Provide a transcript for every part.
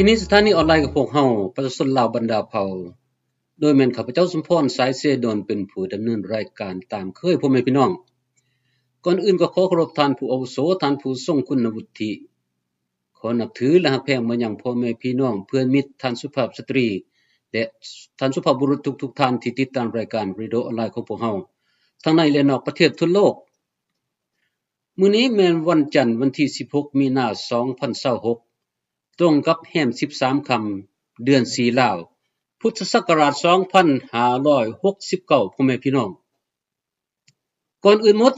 ที่นี้สถานีออนไลน์กับพวกเฮาประชาชนลาวบรรดาเผ่าโดยแม่นข้าพเจ้าสมพรสายเสดลเป็นผู้ดำเนินรายการตามเคยพ่อแม่พี่น้องก่อนอื่นก็ขอเคารพท่านผู้อาวุโสท่านผู้ทรงคุณวุฒิขอนับถือและฮักแพงมายังพ่อแม่พี่น้องเพื่อนมิตรท่านสุภาพสตรีและท่านสุภาพบุรุษทุกๆท่านที่ติดตามรายการวิดีโอออนไลน์ของพวกเฮาทั้งในและนอกประเทศทั่วโลกมื้อนี้แม่นวันจันทร์วันที่16มีนาคม2026ตรงกับแรม13ค่ำเดือน4ลาวพุทธศักราช2569พ่อแม่พี่น้องก่อนอื่นหมด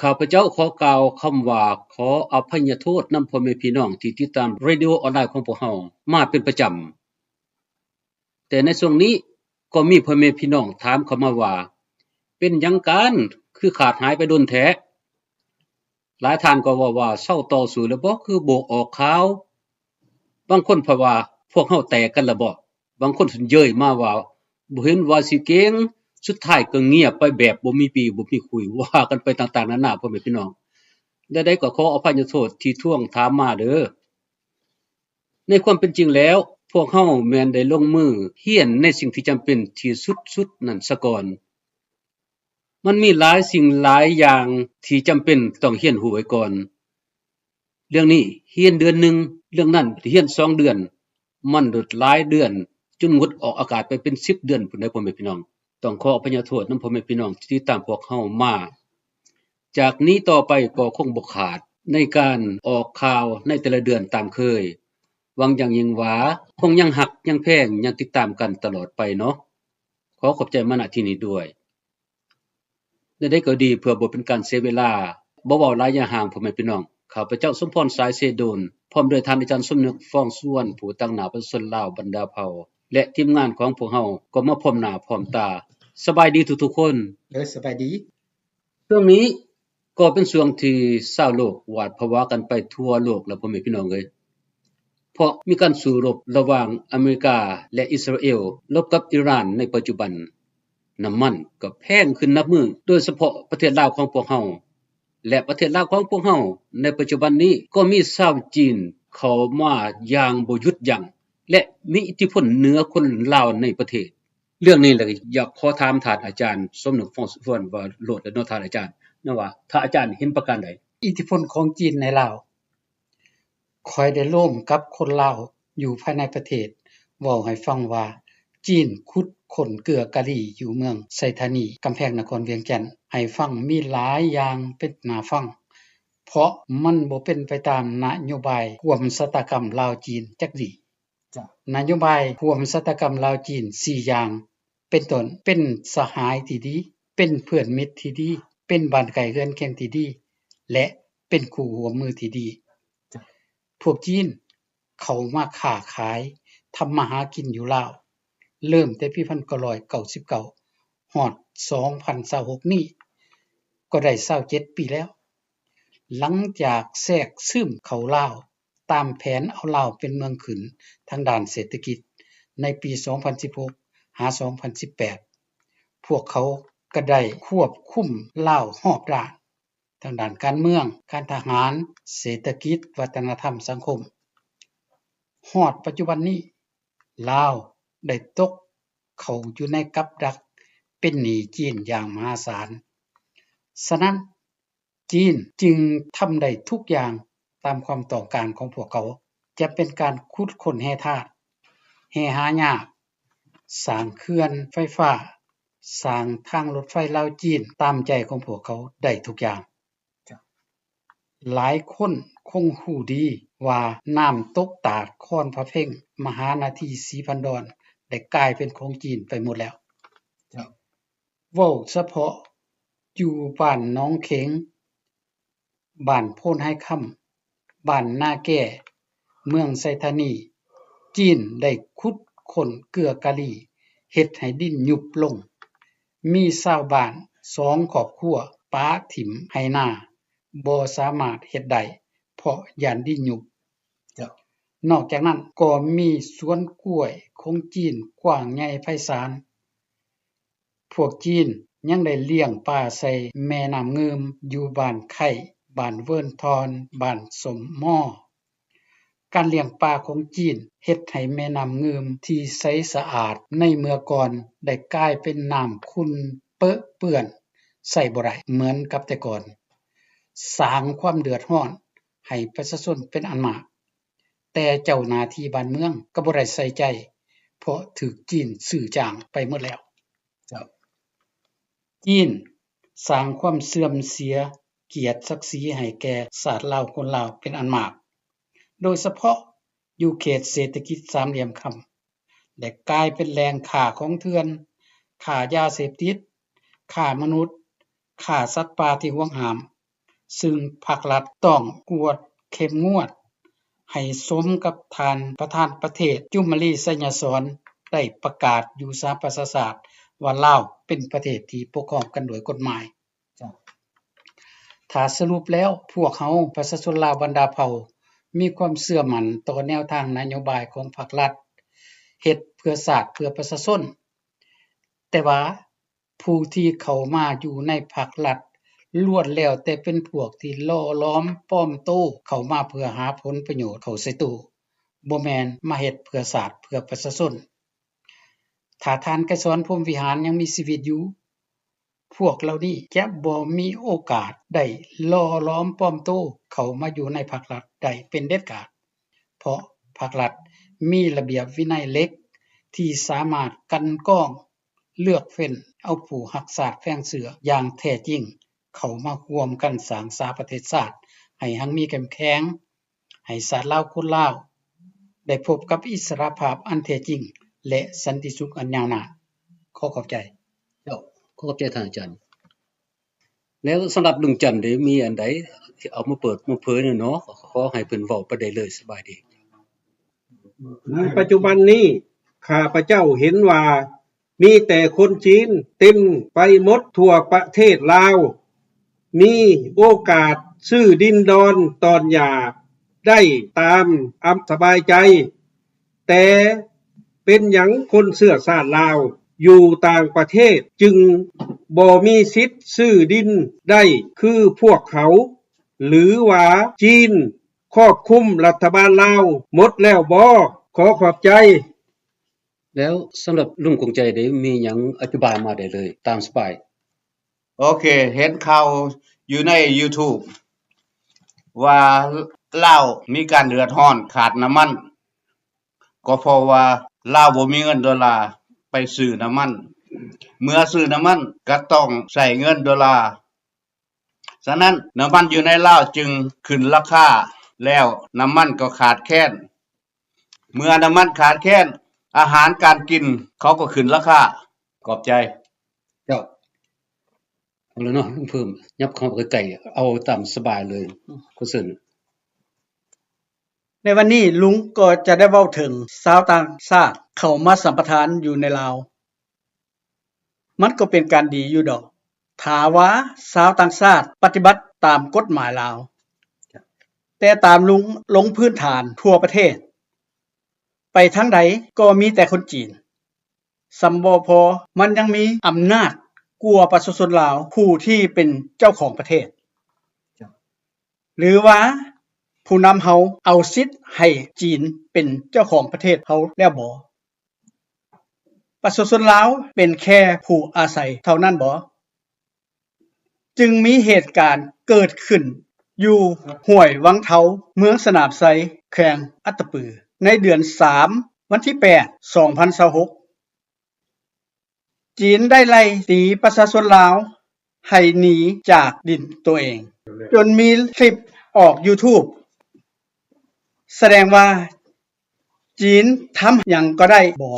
ข้าพเจ้าขอกล่าวคำว่าขออภัยโทษนำพ่อแม่พี่น้องที่ติดตามเรดิโอออนไลน์ของพวกเฮามาเป็นประจำแต่ในช่วงนี้ก็มีพ่อแม่พี่น้องถามเข้ามาว่าเป็นหยังกันคือขาดหายไปโดนแท้หลายท่านก็ว่าเซาต่อสู้แล้วบ่คือบ่ออกข่าวบางคนเพราะว่าพวกเฮาแตกกันแล้วบ่บางคนเย้ยมาว่าบ่เห็นว่าสิเก่งสุดท้ายก็เงียบไปแบบบ่มีปีบ่มีคุยว่ากันไปต่างๆนานาพ่อแม่พี่น้องใดๆก็ขออภัยโทษที่ทวงถามมาเด้อในความเป็นจริงแล้วพวกเฮาแม่นได้ลงมือเรียนในสิ่งที่จำเป็นที่สุดๆนั่นซะก่อนมันมีหลายสิ่งหลายอย่างที่จำเป็นต้องเรียนรู้ไว้ก่อนเรื่องนี้เรียนเดือนหนึ่งเรื่องนั้นเรียน2เดือนมันโดดหลายเดือนจนงดออกอากาศไปเป็น10เดือนพุ่นเด้อพ่อแม่พี่น้องต้องขออภัยโทษนำพ่อแม่พี่น้องที่ติดตามพวกเฮามาจากนี้ต่อไปก็คงบ่ขาดในการออกข่าวในแต่ละเดือนตามเคยหวังอย่างยิ่งว่าคงยังหักยังแพงยังติดตามกันตลอดไปเนาะขอขอบใจมาณที่นี้ด้วยได้ก็ดีเพื่อบ่เป็นการเสียเวลาบ่เว้าหลายอย่าห่างพ่อแม่พี่น้องข้าพเจ้าสมพรสายเสดลพร้อมด้วยท่านอาจารย์สมนึกฟ้องส่วนผู้ตั้งหน้าประชาชนลาวบรรดาเผ่าและทีมงานของพวกเฮาก็มาพร้อมหน้าพร้อมตาสบายดีทุกๆคนสบายดีช่วงนี้ก็เป็นช่วงที่ชาวโลกหวาดผวากันไปทั่วโลกแล้วพ่อแม่พี่น้องเอ้ยเพราะมีการสู้รบระหว่างอเมริกาและอิสราเอลรบกับอิหร่านในปัจจุบันน้ำมันก็แพงขึ้นนับมือโดยเฉพาะประเทศลาวของพวกเฮาและประเทศลาวของพวกเฮาในปัจจุบันนี้ก็มีชาวจีนเข้ามาอย่างบ่หยุดยั้งและมีอิทธิพลเหนือคนลาวในประเทศเรื่องนี้แหละอยากขอถามท่านอาจารย์สมนึกฟ้องส่วนว่าโลดและเนาะท่านอาจารย์นะว่าถ้าอาจารย์เห็นประการใดอิทธิพลของจีนในลาวค่อยได้ร่วมกับคนลาวอยู่ภายในประเทศเว้าให้ฟังว่าจีนขุดค้นเกลือกะหรี่อยู่เมืองไสธานีกำแพงนครเวียงจันทน์ให้ฟังมีหลายอย่างเป็นน่าฟังเพราะมันบ่เป็นไปตามนโยบายร่วมชะตากรรมลาวจีนจักดีนโยบายร่วมชะตากรรมลาวจีน4อย่างเป็นต้นเป็นสหายที่ดีเป็นเพื่อนมิตรที่ดีเป็นบ้านไกลเรือนเคียงที่ดีและเป็นคู่ร่วมมือที่ดีพวกจีนเขามาค้าขายทำมาหากินอยู่ลาวเริ่มแต่ปี1999ฮอด2026นี้ก็ได้27ปีแล้วหลังจากแทรกซึมเข้าลาวตามแผนเอาลาวเป็นเมืองขึ้นทางด้านเศรษฐกิจในปี2016หา2018พวกเขาก็ได้ควบคุมลาวรอบด้านทางด้านการเมืองการทหารเศรษฐกิจวัฒนธรรมสังคมฮอดปัจจุบันนี้ลาวได้ตกเข้าอยู่ในกับดักเป็นหนี้จีนอย่างมหาศาลฉะนั้นจีนจึงทำได้ทุกอย่างตามความต้องการของพวกเขาจะเป็นการขุดค้นแร่ธาตุแร่หายากสร้างเขื่อนไฟฟ้าสร้างทางรถไฟลาวจีนตามใจของพวกเขาได้ทุกอย่างหลายคนคงรู้ดีว่าน้ำตกตาดคอนพระเพ่งมหานาทีสีพันดอนได้กลายเป็นของจีนไปหมดแล้วเว้าเฉพาะอยู่บ้านน้องเข็งบ้านโพนไห้ค่ำบ้านนาแก่เมืองไสธานีจีนได้ขุดค้นเกลือกะหรี่เฮ็ดให้ดินยุบลงมีชาวบ้าน2ครอบครัวปาถิ่มให้นาบ่สามารถเฮ็ดได้เพราะย้านดินยุบนอกจากนั้นก็มีสวนกล้วยของจีนกว้างใหญ่ไพศาลพวกจีนยังได้เลี้ยงปลาใส่แม่น้ำเงิมอยู่บ้านไข่บ้านเวิร์นทอนบ้านสมหม้อ การเลี้ยงปลาของจีนเฮ็ดให้แม่น้ำเงิมที่ใสสะอาดในเมื่อก่อนได้กลายเป็นน้ำขุ่นเปอะเปื้อนใช้บ่ได้เหมือนกับแต่ก่อนสร้างความเดือดร้อนให้ประชาชนเป็นอันมากแต่เจ้าหน้าที่บ้านเมืองก็บ่ได้ใส่ใจเพราะถูกจีนซื้อจ้างไปหมดแล้วจีนสร้างความเสื่อมเสียเกียรติศักดิ์ศรีให้แก่ชาติลาวคนลาวเป็นอันมากโดยเฉพาะอยู่เขตเศรษฐกิจสามเหลี่ยมค่ำและกลายเป็นแหล่งค้าของเถื่อนค้ายาเสพติดค้ามนุษย์ค้าสัตว์ป่าที่ห่วงหามซึ่งภาครัฐต้องกวดเข้มงวดให้สมกับท่านประธานประเทศจุมลีไสยสรได้ประกาศอยู่สาประชาชาติว่าลาวเป็นประเทศที่ปกครองกันโดยกฎหมายถ้าสรุปแล้วพวกเขาประชาชนลาวบรรดาเผ่ามีความเชื่อมั่นต่อแนวทางนโยบายของภาครัฐเฮ็ดเพื่อชาติเพื่อประชาชนแต่ว่าผู้ที่เข้ามาอยู่ในภาครัฐล้วนแล้วแต่เป็นพวกที่ล่อล้อมป้อมโต้เข้ามาเพื่อหาผลประโยชน์เข้าใส่ตู้บ่แม่นมาเฮ็ดเพื่อชาติเพื่อประชาชนถ้าท่านไกรสอนพรหมวิหารยังมีชีวิตอยู่พวกเหล่านี้จะบ่มีโอกาสได้ล่อล้อมป้อมโต้เข้ามาอยู่ในภาครัฐได้เป็นเด็ดขาดเพราะภาครัฐมีระเบียบวินัยเล็กที่สามารถกันกรองเลือกเฟ้นเอาผู้รักษาแฝงเสืออย่างแท้จริงเข้ามาร่วมกันสร้างสาประเทศชาติให้หังมีเข้มแข็งให้ชาติลาวคนลาวได้พบกับอิสรภาพอันแท้จริงและสันติสุขอันยาวนานขอขอบใจขอบใจท่านอาจารย์แล้วสำหรับลุงจันทร์ได้มีอันใดที่เอามาเปิดมาเผยเนาะขอให้เพิ่นเว้าไปได้เลยสบายดีในปัจจุบันนี้ข้าพเจ้าเห็นว่ามีแต่คนจีนเต็มไปหมดทั่วประเทศลาวมีโอกาสซื้อดินดอนตอนหยาได้ตามสบายใจแต่เป็นหยังคนเชื้อชาติลาวอยู่ต่างประเทศจึงบ่มีสิทธิ์ซื้อดินได้คือพวกเขาหรือว่าจีนครอบคุมรัฐบาลลาวหมดแล้วบ่ขอขอบใจแล้วสำหรับลุงคงใจได้มีหยังอธิบายมาได้เลยตามสบายโอเคเห็นข่าวอยู่ใน YouTube ว่าลาวมีการเดือดร้อนขาดน้ำมันก็เพราะว่าลาวบ่มีเงินดอลลาร์ไปซื้อน้ำมันเมื่อซื้อน้ำมันก็ต้องใช้เงินดอลลาร์ฉะนั้นน้ำมันอยู่ในลาวจึงขึ้นราคาแล้วน้ำมันก็ขาดแคลนเมื่อน้ำมันขาดแคลนอาหารการกินเขาก็ขึ้นราคาขอบใจเจ้าเอาแล้วเนาะลุงเพิ่มยับเข้าไปใกล้ๆเอาตามสบายเลยคุณซึ่นในวันนี้ลุงก็จะได้เว้าถึงชาวต่างชาติเข้ามาสัมปทานอยู่ในลาวมันก็เป็นการดีอยู่ดอกถ้าว่าชาวต่างชาติปฏิบัติตามกฎหมายลาวแต่ตามลุงลงพื้นฐานทั่วประเทศไปทางใดก็มีแต่คนจีนสำบ่พอมันยังมีอำนาจกว่าประชาชนลาวผู้ที่เป็นเจ้าของประเทศหรือว่าผู้นำเฮาเอาสิทธิ์ให้จีนเป็นเจ้าของประเทศเฮาแล้วบ่ประชาชนลาวเป็นแค่ผู้อาศัยเท่านั้นบ่จึงมีเหตุการณ์เกิดขึ้นอยู่ห้วยวังเทาเมืองสนามไซแขวงอัตตปือในเดือน3วันที่8 2026จีนได้ไล่ตีประชาชนลาวให้หนีจากดินตัวเองจนมีคลิปออก YouTube แสดงว่าจีนทำหยังก็ได้บ่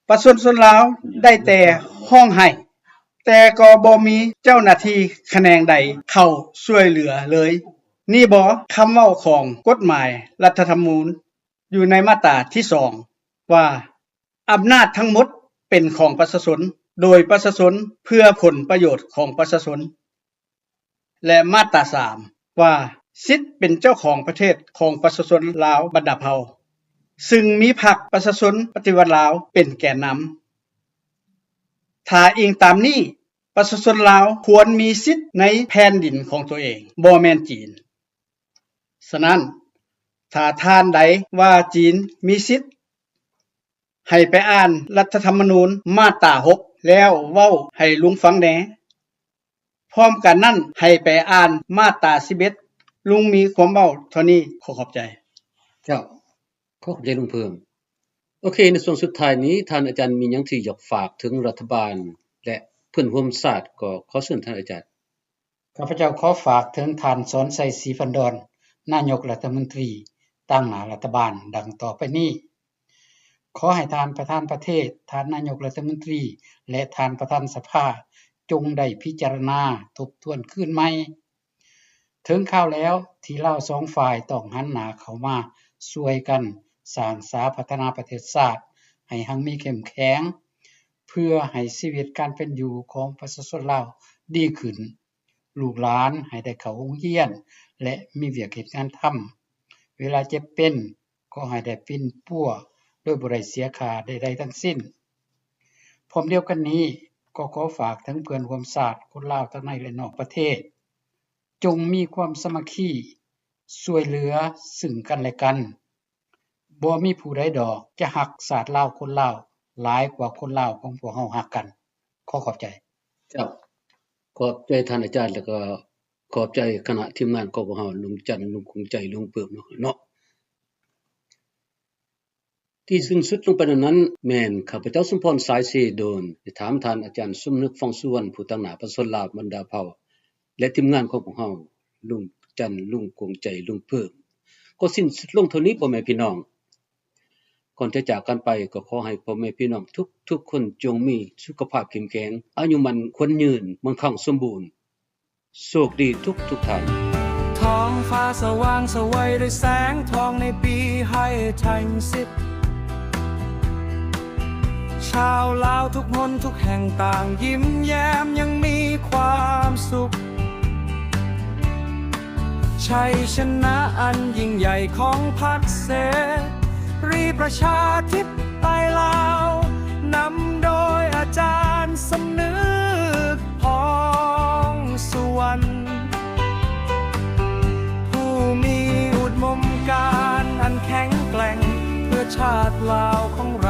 ประชาชนลาวได้แต่ห้องไห้แต่ก็บ่มีเจ้าหน้าที่แขนงใดเข้าช่วยเหลือเลยนี่บ่คำเว้าของกฎหมายรัฐธรรมนูญอยู่ในมาตราที่2ว่าอำนาจทั้งหมดเป็นของประชาชนโดยประชาชนเพื่อผลประโยชน์ของประชาชนและมาตรา3ว่าสิทธิ์เป็นเจ้าของประเทศของประชาชนลาวบรรดาเผ่าซึ่งมีพรรคประชาชนปฏิวัติลาวเป็นแกนนำถ้าอิงตามนี้ประชาชนลาวควรมีสิทธิ์ในแผ่นดินของตัวเองบ่แม่นจีนฉะนั้น ถ้าท่านใดว่าจีนมีสิทธิ์ให้ไปอ่านรัฐธรรมนูญมาตรา6แล้วเว้าให้ลุงฟังแหน่พร้อมกันนั้นให้ไปอ่านมาตรา11ลุงมีความเว้าเท่านี้ขอขอบใจเจ้าขอขอบใจลุงเพิ่มโอเคในส่วนสุดท้ายนี้ท่านอาจารย์มีหยังที่อยากฝากถึงรัฐบาลและเพื่อนร่วมชาติก็ขอเชิญท่านอาจารย์ข้าพเจ้าขอฝากถึงท่านสอนชัยศรีพันดรนายกรัฐมนตรีตั้งหน้ารัฐบาลดังต่อไปนี้ขอให้ท่านประธานประเทศท่านนายกรัฐมนตรีและท่านประธานสภาจงได้พิจารณาทบทวนคืนใหม่ถึงข่าวแล้วที่ลาว2ฝ่ายต้องหันหน้าเข้ามาช่วยกันสร้างสาพัฒนาประเทศชาติให้หังมีเข้มแข็งเพื่อให้ชีวิตการเป็นอยู่ของประชาชนลาวดีขึ้นลูกหลานให้ได้เข้าโรงเรียนและมีเวียกเฮ็ดงานทำเวลาเจ็บเป็นก็ให้ได้ปิ่นปัวโดยบ่ได้เสียค่าใดๆทั้งสิ้นพร้อมเดียวกันนี้ก็ขอฝากถึงเพื่อนร่วมชาติคนลาวทั้งในและนอกประเทศจงมีความสามัคคีช่วยเหลือซึ่งกันและกันบ่มีผู้ใดดอกจะรักชาติลาวคนลาวหลายกว่าคนลาวของพวกเฮารักกันขอขอบใจเจ้าขอบใจท่านอาจารย์แล้วก็ขอบใจคณะทีมงานของพวกเฮาลุงจันทร์ลุงคงใจลุงเปิบเนาะที่สิ้นสุดลงไปนั้นแม่นข้าพเจ้าสมพรสายเสโดนได้ถามท่านอาจารย์สมนึกฟองสุวรรณผู้ตั้งหน้าประชาชนลาวบรรดาเผ่าและทีมงานของพวกเฮาลุงจันทร์ลุงคงใจลุงเปิบก็สิ้นสุดลงเท่านี้พ่อแม่พี่น้องก่อนจะจากกันไปก็ขอให้พ่อแม่พี่น้องทุกคนจงมีสุขภาพเข้มแข็งอายุมันควรยืนมั่งคั่งสมบูรณ์โชคดีทุกท่านท้องฟ้าสว่างสวัยด้วยแสงทองในปีให้ทันสิบชาวลาวทุกหนทุกแห่งต่างยิ้มแย้มยังมีความสุขชัยชนะอันยิ่งใหญ่ของพรรคเสรีประชาธิปไตยลาวนำโดยอาจารย์สมนึกพองสุวรรณผู้มีอุดมการณ์อันแข็งแกร่งเพื่อชาติลาวของเรา